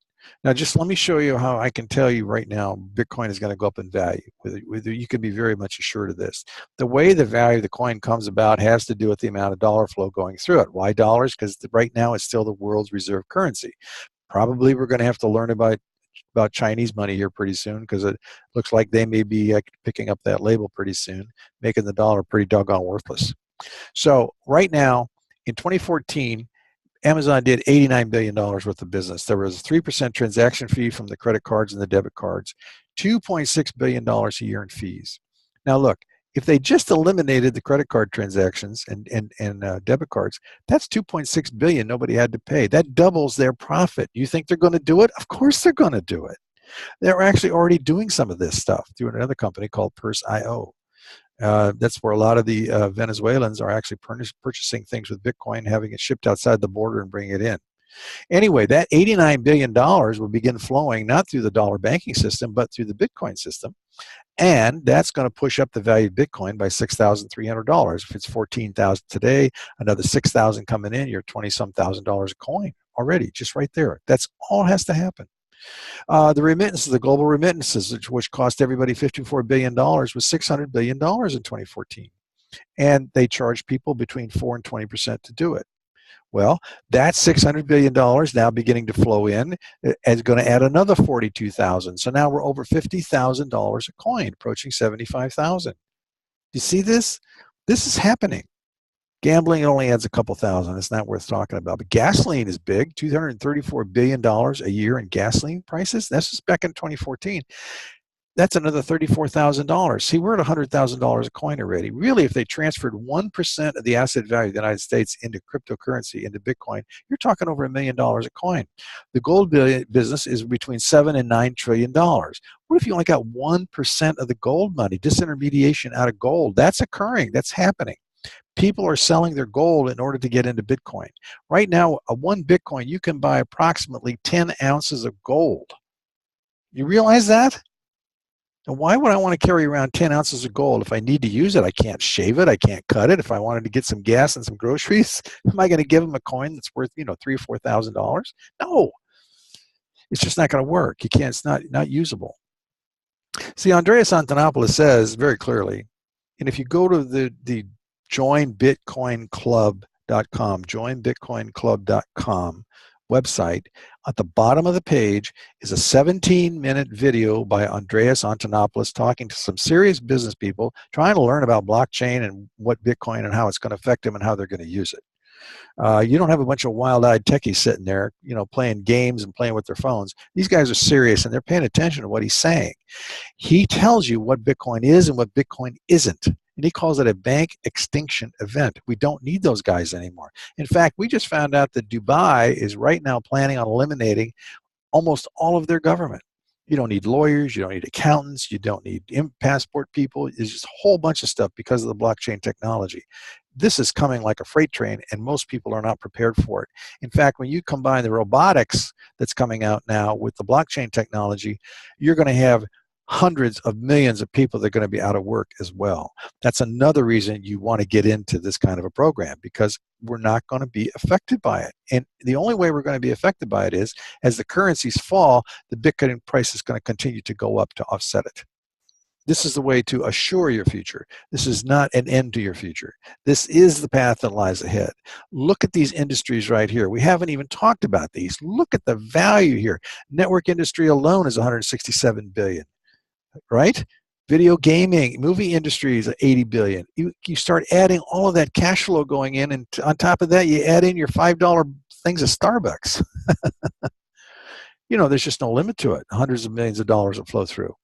Now, just let me show you how I can tell you right now Bitcoin is going to go up in value. You can be very much assured of this. The way the value of the coin comes about has to do with the amount of dollar flow going through it. Why dollars? Because right now it's still the world's reserve currency. Probably we're going to have to learn about Chinese money here pretty soon because it looks like they may be picking up that label pretty soon, making the dollar pretty doggone worthless. So right now, in 2014, Amazon did $89 billion worth of business. There was a 3% transaction fee from the credit cards and the debit cards, $2.6 billion a year in fees. Now look, if they just eliminated the credit card transactions and debit cards, that's $2.6 billion nobody had to pay. That doubles their profit. You think they're going to do it? Of course they're going to do it. They're actually already doing some of this stuff through another company called Purse.io. That's where a lot of the Venezuelans are actually purchasing things with Bitcoin, having it shipped outside the border and bringing it in. Anyway, that $89 billion will begin flowing not through the dollar banking system, but through the Bitcoin system. And that's going to push up the value of Bitcoin by $6,300. If it's $14,000 today, another $6,000 coming in, you're $20-some thousand a coin already, just right there. That's all has to happen. The remittances, the global remittances, which cost everybody $54 billion, was $600 billion in 2014. And they charge people between 4 and 20% to do it. Well, that's $600 billion now beginning to flow in. It's going to add another $42,000. So now we're over $50,000 a coin, approaching $75,000. You see this? This is happening. Gambling only adds a couple thousand. It's not worth talking about. But gasoline is big, $234 billion a year in gasoline prices. That's just back in 2014. That's another $34,000. See, we're at $100,000 a coin already. Really, if they transferred 1% of the asset value of the United States into cryptocurrency, into Bitcoin, you're talking over $1 million a coin. The gold business is between $7 and $9 trillion. What if you only got 1% of the gold money, disintermediation out of gold? That's occurring. That's happening. People are selling their gold in order to get into Bitcoin. Right now, a 1 Bitcoin, you can buy approximately 10 ounces of gold. You realize that? And why would I want to carry around 10 ounces of gold? If I need to use it, I can't shave it, I can't cut it. If I wanted to get some gas and some groceries, am I going to give them a coin that's worth, $3,000 or $4,000? No. It's just not going to work. You can't, it's not usable. See, Andreas Antonopoulos says very clearly, and if you go to the joinbitcoinclub.com, joinbitcoinclub.com website, at the bottom of the page is a 17-minute video by Andreas Antonopoulos talking to some serious business people trying to learn about blockchain and what Bitcoin and how it's going to affect them and how they're going to use it. You don't have a bunch of wild-eyed techies sitting there, playing games and playing with their phones. These guys are serious and they're paying attention to what he's saying. He tells you what Bitcoin is and what Bitcoin isn't. And he calls it a bank extinction event. We don't need those guys anymore. In fact, we just found out that Dubai is right now planning on eliminating almost all of their government. You don't need lawyers, you don't need accountants, you don't need passport people. There's just a whole bunch of stuff because of the blockchain technology. This is coming like a freight train, and most people are not prepared for it. In fact, when you combine the robotics that's coming out now with the blockchain technology, you're going to have hundreds of millions of people that are going to be out of work as well. That's another reason you want to get into this kind of a program, because we're not going to be affected by it. And the only way we're going to be affected by it is as the currencies fall, the Bitcoin price is going to continue to go up to offset it. This is the way to assure your future. This is not an end to your future. This is the path that lies ahead. Look at these industries right here. We haven't even talked about these. Look at the value here. Network industry alone is 167 billion, right? Video gaming, movie industries, 80 billion. You start adding all of that cash flow going in, and on top of that, you add in your $5 things at Starbucks. You know, there's just no limit to it. Hundreds of millions of dollars will flow through.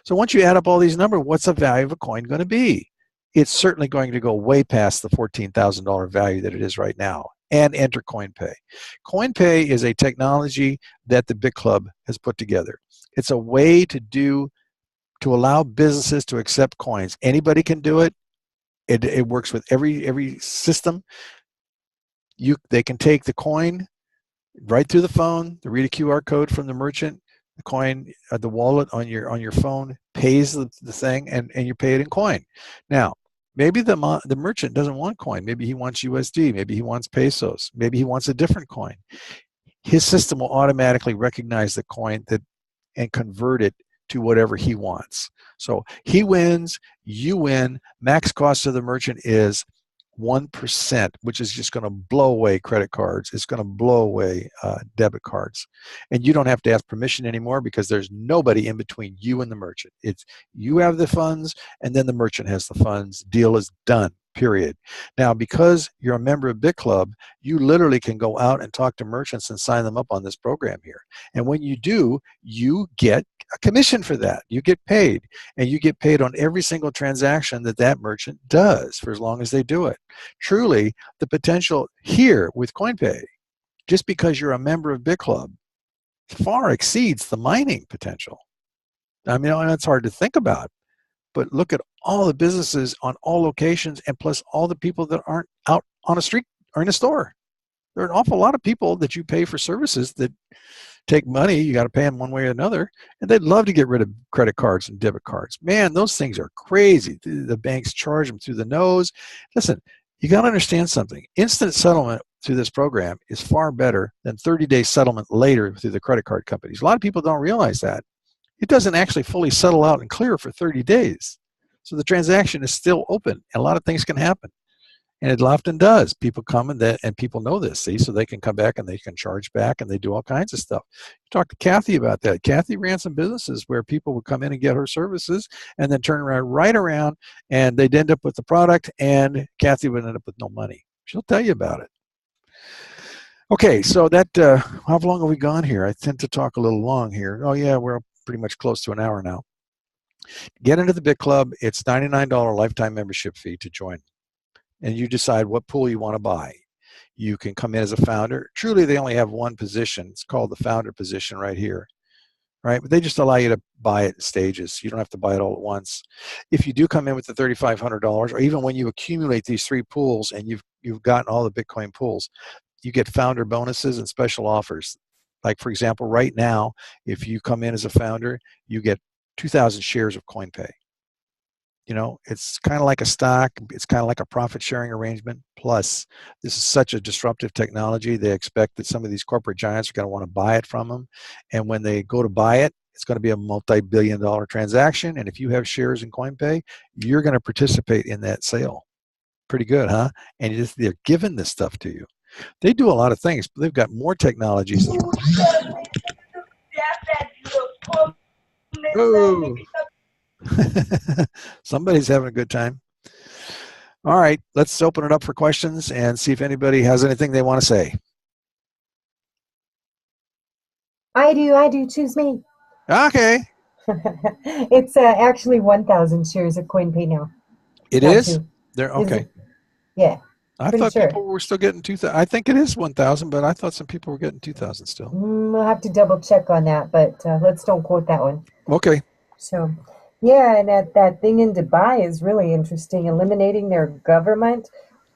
So once you add up all these numbers, what's the value of a coin going to be? It's certainly going to go way past the $14,000 value that it is right now. And enter CoinPay. CoinPay is a technology that the Bitclub has put together. It's a way to allow businesses to accept coins. Anybody can do it. It works with every system. They can take the coin right through the phone. They read a QR code from the merchant. The coin, the wallet on your phone pays the thing, and you pay it in coin. Now, maybe the merchant doesn't want coin. Maybe he wants USD. Maybe he wants pesos. Maybe he wants a different coin. His system will automatically recognize the coin and convert it to whatever he wants. So he wins, you win. Max cost of the merchant is 1%, which is just going to blow away credit cards. It's going to blow away debit cards. And you don't have to ask permission anymore, because there's nobody in between you and the merchant. It's you have the funds, and then the merchant has the funds. Deal is done, period. Now, because you're a member of Bitclub, you literally can go out and talk to merchants and sign them up on this program here. And when you do, you get a commission for that. You get paid, and you get paid on every single transaction that merchant does for as long as they do it. Truly, the potential here with CoinPay, just because you're a member of Bitclub, far exceeds the mining potential. I mean, it's hard to think about, but look at all the businesses on all locations, and plus all the people that aren't out on a street or in a store. There are an awful lot of people that you pay for services that take money. You got to pay them one way or another, and they'd love to get rid of credit cards and debit cards. Man, those things are crazy. The banks charge them through the nose. Listen, you got to understand something. Instant settlement through this program is far better than 30-day settlement later through the credit card companies. A lot of people don't realize that. It doesn't actually fully settle out and clear for 30 days. So the transaction is still open, and a lot of things can happen. And it often does. People come and people know this, see, so they can come back and they can charge back, and they do all kinds of stuff. You talk to Kathy about that. Kathy ran some businesses where people would come in and get her services and then turn right around, and they'd end up with the product, and Kathy would end up with no money. She'll tell you about it. Okay, so that, how long have we gone here? I tend to talk a little long here. Oh yeah, we're pretty much close to an hour now. Get into the Bitclub. It's $99 lifetime membership fee to join. And you decide what pool you want to buy. You can come in as a founder. Truly, they only have one position. It's called the founder position right here, right? But they just allow you to buy it in stages. You don't have to buy it all at once. If you do come in with the $3,500, or even when you accumulate these 3 pools and you've gotten all the Bitcoin pools, you get founder bonuses and special offers. Like, for example, right now, if you come in as a founder, you get 2,000 shares of CoinPay. You know, it's kind of like a stock. It's kind of like a profit sharing arrangement. Plus, this is such a disruptive technology. They expect that some of these corporate giants are going to want to buy it from them. And when they go to buy it, it's going to be a multi-billion-dollar transaction. And if you have shares in CoinPay, you're going to participate in that sale. Pretty good, huh? And they're giving this stuff to you. They do a lot of things, but they've got more technologies. Oh. Somebody's having a good time. All right, let's open it up for questions and see if anybody has anything they want to say. I do. Choose me. Okay. It's actually 1,000 shares of CoinPay now. It is? They're okay. Yeah. I thought people were still getting 2,000. I think it is 1,000, but I thought some people were getting 2,000 still. I'll have to double check on that, but let's don't quote that one. Okay. So, yeah, and that thing in Dubai is really interesting, eliminating their government,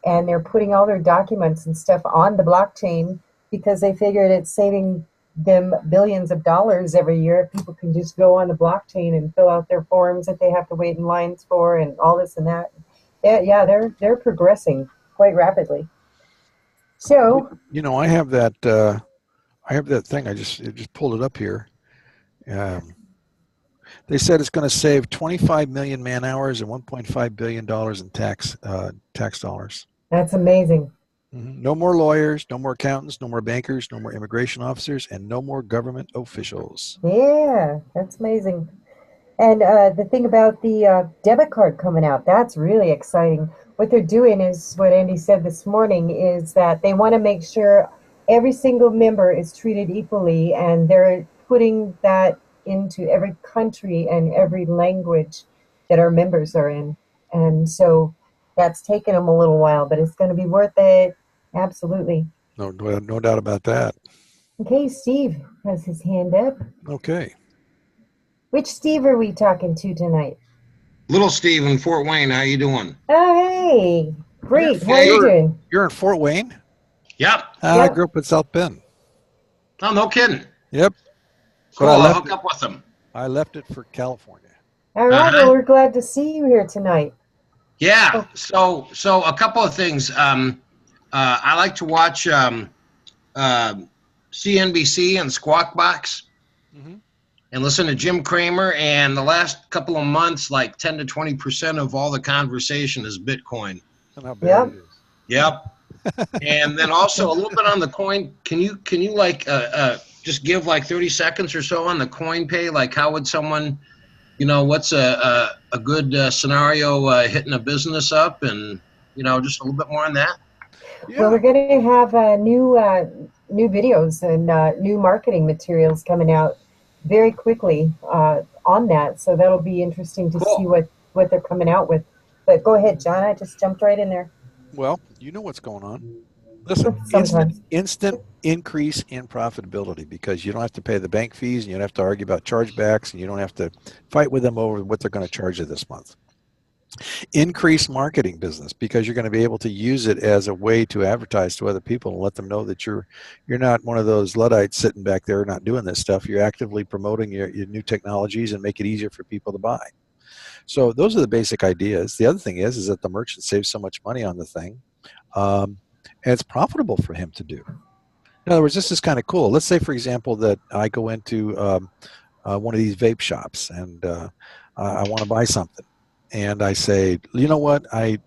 and they're putting all their documents and stuff on the blockchain because they figured it's saving them billions of dollars every year if people can just go on the blockchain and fill out their forms that they have to wait in lines for and all this and that. Yeah, they're progressing quite rapidly. So I have that thing. I just pulled it up here. Um, they said it's going to save 25 million man hours and 1.5 billion dollars in tax dollars. that's amazing. No more lawyers, no more accountants, no more bankers, no more immigration officers, and no more government officials. Yeah, that's amazing. And the thing about the debit card coming out, that's really exciting. What they're doing is what Andy said this morning is that they want to make sure every single member is treated equally, and they're putting that into every country and every language that our members are in. And so that's taken them a little while, but it's going to be worth it. Absolutely. No doubt about that. Okay, Steve has his hand up. Okay. Which Steve are we talking to tonight? Little Steve in Fort Wayne, how you doing? Oh, hey. Great. How are you doing? You're in Fort Wayne? Yep. I grew up in South Bend. Oh, no kidding. Yep. Cool. I'll hook up with them. I left it for California. All right. Well, we're glad to see you here tonight. Yeah. So a couple of things. I like to watch CNBC and Squawk Box. Mm-hmm. And listen to Jim Cramer, and the last couple of months, like 10 to 20% of all the conversation is Bitcoin. How bad it is. Yep. And then also a little bit on the coin. Can you like just give like 30 seconds or so on the coin pay? Like how would someone, what's a good scenario hitting a business up, and just a little bit more on that? Yeah. Well, we're going to have new videos and new marketing materials coming out very quickly on that, so that'll be interesting to see what they're coming out with. But go ahead, John. I just jumped right in there. Well, you know what's going on. Listen, instant increase in profitability because you don't have to pay the bank fees, and you don't have to argue about chargebacks, and you don't have to fight with them over what they're going to charge you this month. Increase marketing business because you're going to be able to use it as a way to advertise to other people and let them know that you're not one of those Luddites sitting back there not doing this stuff. You're actively promoting your new technologies and make it easier for people to buy. So those are the basic ideas. The other thing is that the merchant saves so much money on the thing, and it's profitable for him to do. In other words, this is kind of cool. Let's say, for example, that I go into one of these vape shops and I want to buy something. And I say, you know what, I'd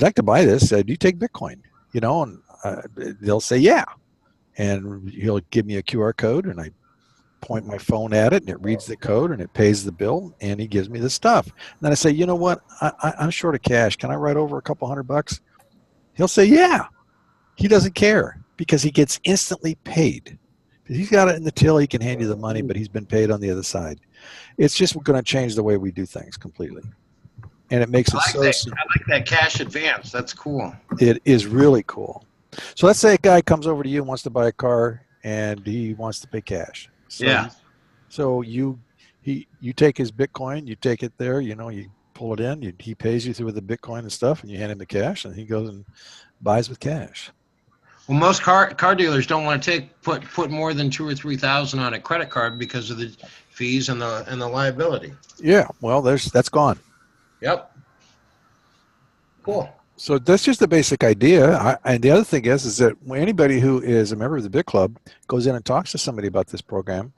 like to buy this. Do you take Bitcoin? And they'll say, yeah. And he'll give me a QR code, and I point my phone at it, and it reads the code, and it pays the bill, and he gives me the stuff. And then I say, you know what, I'm short of cash. Can I write over a couple $100? He'll say, yeah. He doesn't care because he gets instantly paid. If he's got it in the till, he can hand you the money, but he's been paid on the other side. It's just going to change the way we do things completely. And it makes it so simple. I like that cash advance. That's cool. It is really cool. So let's say a guy comes over to you and wants to buy a car, and he wants to pay cash. So, yeah. So you take his Bitcoin, you take it there, you pull it in, he pays you through the Bitcoin and stuff, and you hand him the cash, and he goes and buys with cash. Well, most car dealers don't want to put more than $2,000 or $3,000 on a credit card because of the fees and the liability. Yeah. Well, that's gone. Yep. Cool. So that's just the basic idea. And the other thing is that when anybody who is a member of the Bitclub goes in and talks to somebody about this program,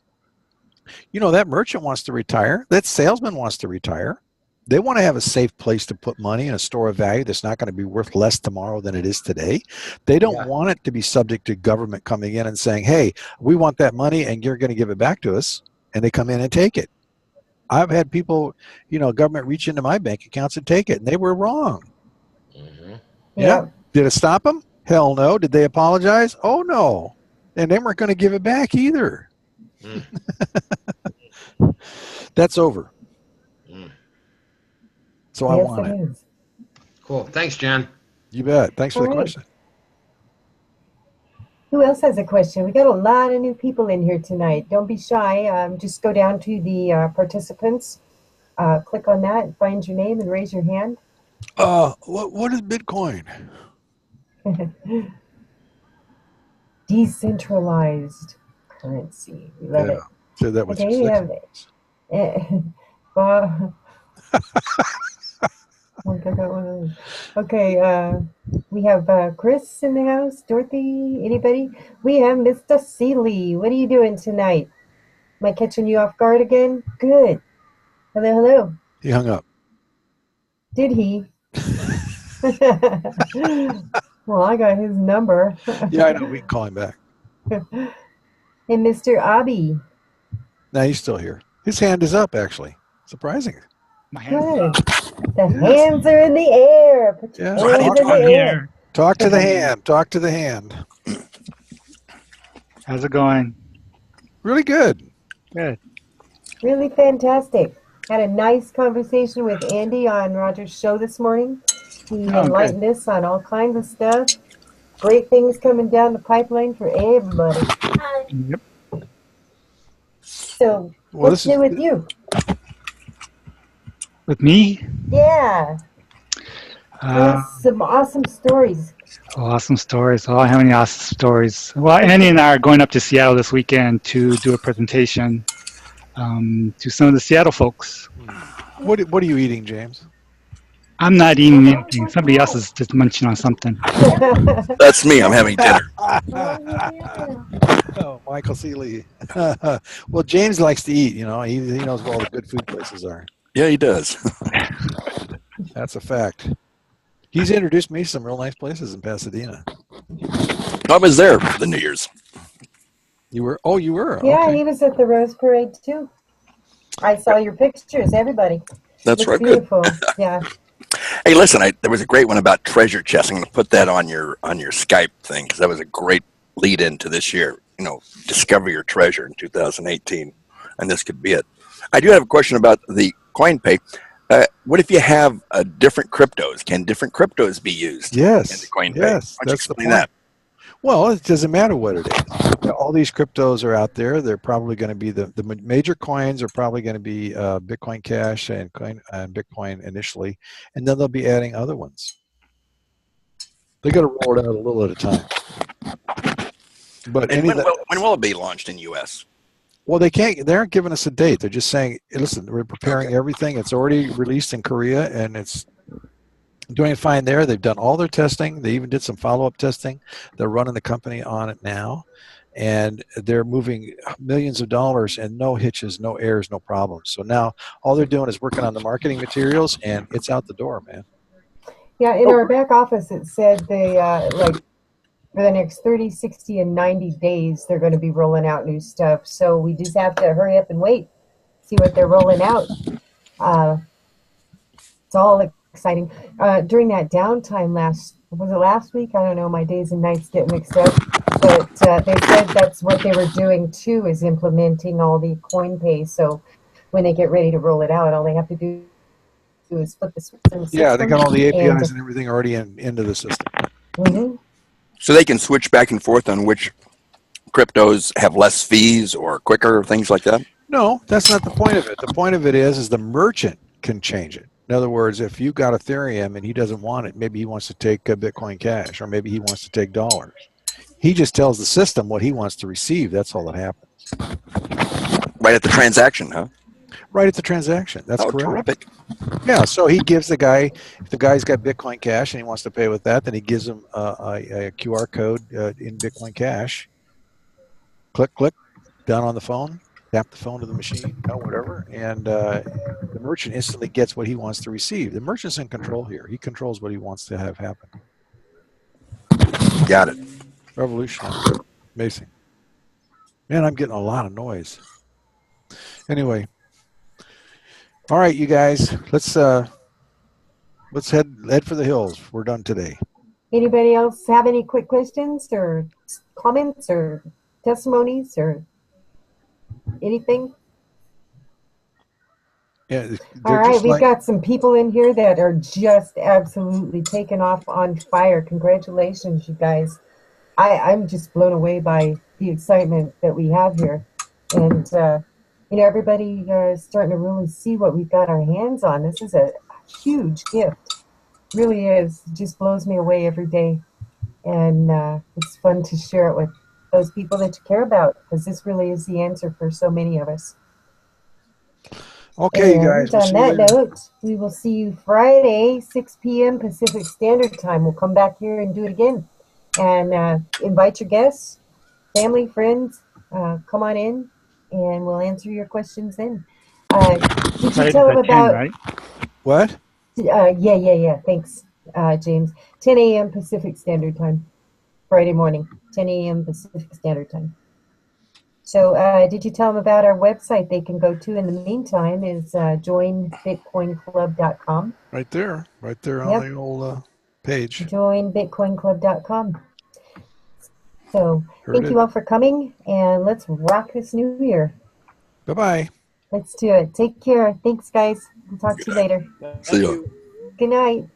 that merchant wants to retire. That salesman wants to retire. They want to have a safe place to put money in a store of value that's not going to be worth less tomorrow than it is today. They don't want it to be subject to government coming in and saying, hey, we want that money and you're going to give it back to us. And they come in and take it. I've had people, government reach into my bank accounts and take it, and they were wrong. Mm-hmm. Yeah. Did it stop them? Hell no. Did they apologize? Oh, no. And they weren't going to give it back either. Mm. That's over. Mm. So I want it. Cool. Thanks, John. You bet. Thanks for the question. Who else has a question? We got a lot of new people in here tonight. Don't be shy. Just go down to the participants, click on that, and find your name and raise your hand. What is Bitcoin? Decentralized cryptocurrency. We love Yeah. Say that with Okay, your we sexy have voice. Bob. Okay, we have Chris in the house. Dorothy, anybody? We have Mr. Seeley. What are you doing tonight? Am I catching you off guard again? Good. Hello, hello. He hung up. Did he? Well, I got his number. Yeah, I know. We can call him back. Hey, Mr. Abi. No, he's still here. His hand is up, actually. Surprising. My hands Good. up. The Yes. hands are in the air. Put your Yeah. So how do you hands in talk the on air. here? Talk to the hand. Talk to the hand. How's it going? Really good. Good. Really fantastic. Had a nice conversation with Andy on Roger's show this morning. He Oh, good. enlightened us on all kinds of stuff. Great things coming down the pipeline for everybody. Yep. So, Well, what's new with you? With me? Yeah, tell us some awesome stories. Awesome stories. Oh, how many awesome stories. Well, Andy and I are going up to Seattle this weekend to do a presentation to some of the Seattle folks. What are you eating, James? I'm not eating anything. Somebody else is just munching on something. That's me. I'm having dinner. Oh, Michael Seeley. Well, James likes to eat. You know, he knows where all the good food places are. Yeah, he does. That's a fact. He's introduced me to some real nice places in Pasadena. I was there for the New Year's. You were? Oh, you were? Yeah, Okay. he was at the Rose Parade too. I saw your pictures, everybody. That's Looks right. beautiful. Yeah. Hey, listen, there was a great one about treasure chests. I'm going to put that on your Skype thing because that was a great lead into this year. You know, discover your treasure in 2018, and this could be it. I do have a question about the CoinPay. What if you have different cryptos? Can different cryptos be used in the Yes. CoinPay? Yes. Why don't you That's the explain point. that? Well, it doesn't matter what it is. All these cryptos are out there. They're probably going to be the major coins are probably going to be Bitcoin Cash and Bitcoin initially, and then they'll be adding other ones. They got to roll it out a little at a time. But And when will it be launched in U.S.? Well, they aren't giving us a date. They're just saying, hey, listen, we're preparing everything. It's already released in Korea, and it's doing fine there. They've done all their testing. They even did some follow-up testing. They're running the company on it now, and they're moving millions of dollars and no hitches, no errors, no problems. So now all they're doing is working on the marketing materials, and it's out the door, man. Yeah, in our back office, it said they, like, for the next 30, 60, and 90 days, they're going to be rolling out new stuff. So we just have to hurry up and wait, see what they're rolling out. It's all exciting. During that downtime last week? I don't know, my days and nights get mixed up. But they said that's what they were doing too, is implementing all the CoinPay. So when they get ready to roll it out, all they have to do is flip the switch in the system. Yeah, they got all the APIs and everything already into the system. Mm-hmm. So they can switch back and forth on which cryptos have less fees or quicker, things like that? No, that's not the point of it. The point of it is the merchant can change it. In other words, if you got Ethereum and he doesn't want it, maybe he wants to take Bitcoin Cash, or maybe he wants to take dollars. He just tells the system what he wants to receive. That's all that happens. Right at the transaction, huh? Right at the transaction. That's correct. Terrific. Yeah, so he gives the guy, if the guy's got Bitcoin Cash and he wants to pay with that, then he gives him a QR code in Bitcoin Cash. Click, click, down on the phone, tap the phone to the machine, whatever, and the merchant instantly gets what he wants to receive. The merchant's in control here. He controls what he wants to have happen. Got it. Revolutionary. Amazing. Man, I'm getting a lot of noise. Anyway. All right, you guys, let's head for the hills. We're done today. Anybody else have any quick questions or comments or testimonies or anything? Yeah, all right, we've got some people in here that are just absolutely taken off on fire. Congratulations, you guys. I'm just blown away by the excitement that we have here. And, you know, everybody is starting to really see what we've got our hands on. This is a huge gift. It really is. It just blows me away every day. And it's fun to share it with those people that you care about, because this really is the answer for so many of us. Okay, you And guys. We'll on see you that later. note, we will see you Friday, 6 p.m. Pacific Standard Time. We'll come back here and do it again. And invite your guests, family, friends. Come on in, and we'll answer your questions then. Did you Fridays tell them at 10, about? right? What? Yeah. Thanks, James. 10 a.m. Pacific Standard Time, Friday morning, 10 a.m. Pacific Standard Time. So, did you tell them about our website they can go to in the meantime is joinbitcoinclub.com. Right there on Yep, the old page. joinbitcoinclub.com. So, Heard thank it. you all for coming, and let's rock this new year. Bye-bye. Let's do it. Take care. Thanks, guys. We'll talk to you later. See you. Good night.